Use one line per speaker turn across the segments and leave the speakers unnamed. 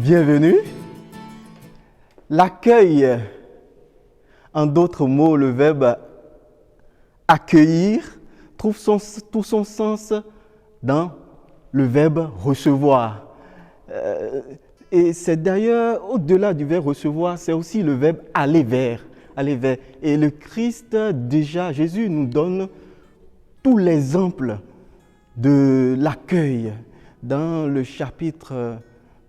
bienvenue. L'accueil, en d'autres mots, le verbe accueillir, trouve tout son sens dans le verbe recevoir. Et c'est d'ailleurs, au-delà du verbe recevoir, c'est aussi le verbe aller vers. Aller vers. Et le Christ, déjà, Jésus nous donne tous les exemples de l'accueil dans le chapitre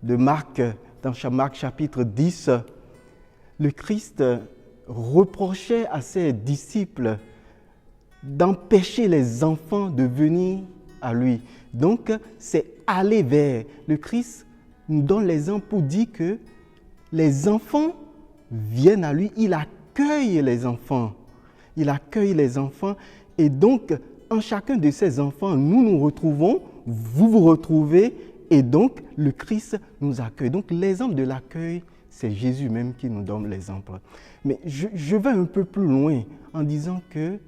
de Marc, dans Marc chapitre 10. Le Christ reprochait à ses disciples d'empêcher les enfants de venir à lui. Donc, c'est aller vers. Le Christ nous donne l'exemple pour dire que les enfants viennent à lui. Il accueille les enfants. Il accueille les enfants. Et donc, en chacun de ces enfants, nous nous retrouvons, vous vous retrouvez, et donc, le Christ nous accueille. Donc, l'exemple de l'accueil, c'est Jésus même qui nous donne l'exemple. Mais je vais un peu plus loin en disant que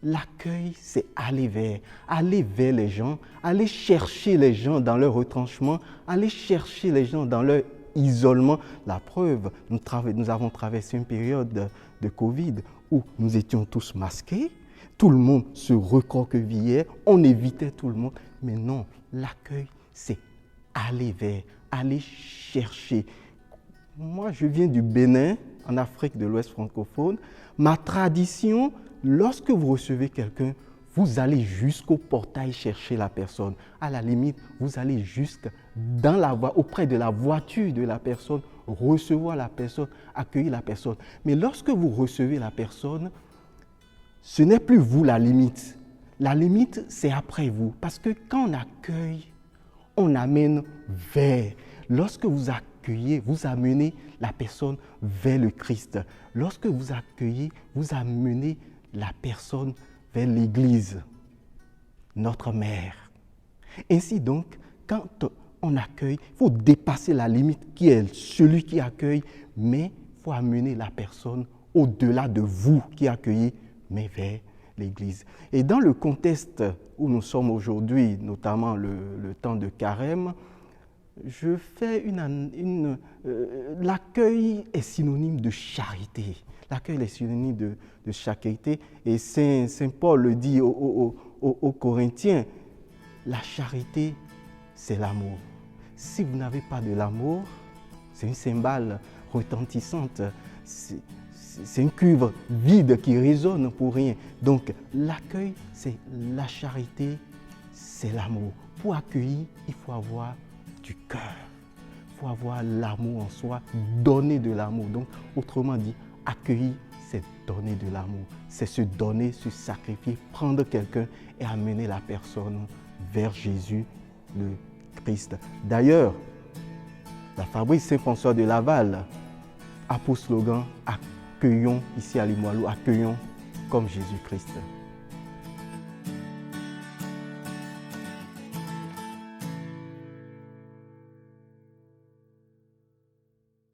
l'accueil, c'est aller vers les gens, aller chercher les gens dans leur retranchement, aller chercher les gens dans leur isolement. La preuve, nous avons traversé une période de Covid où nous étions tous masqués, tout le monde se recroquevillait, on évitait tout le monde. Mais non, l'accueil, c'est aller vers, aller chercher. Moi, je viens du Bénin, en Afrique de l'Ouest francophone. Ma tradition, lorsque vous recevez quelqu'un, vous allez jusqu'au portail chercher la personne. À la limite, vous allez jusque auprès de la voiture de la personne, recevoir la personne, accueillir la personne. Mais lorsque vous recevez la personne, ce n'est plus vous la limite. La limite, c'est après vous. Parce que quand on accueille, on amène vers. Lorsque vous accueillez, vous amenez la personne vers le Christ. Lorsque vous accueillez, vous amenez la personne vers l'Église, notre mère. Ainsi donc, quand on accueille, il faut dépasser la limite qui est celui qui accueille, mais il faut amener la personne au-delà de vous qui accueillez, mais vers l'Église. Et dans le contexte où nous sommes aujourd'hui, notamment le temps de carême, je fais l'accueil est synonyme de charité. L'accueil est synonyme de charité. Et Saint Paul le dit aux Corinthiens, la charité, c'est l'amour. Si vous n'avez pas de l'amour, c'est une cymbale retentissante, c'est une cuve vide qui résonne pour rien. Donc l'accueil, c'est la charité, c'est l'amour. Pour accueillir, il faut avoir du cœur. Il faut avoir l'amour en soi, donner de l'amour. Donc, autrement dit, accueillir, c'est donner de l'amour. C'est se donner, se sacrifier, prendre quelqu'un et amener la personne vers Jésus, le Christ. D'ailleurs, la Fabrique Saint-François de Laval a pour slogan « Accueillons ici à Limoilou, accueillons comme Jésus-Christ ».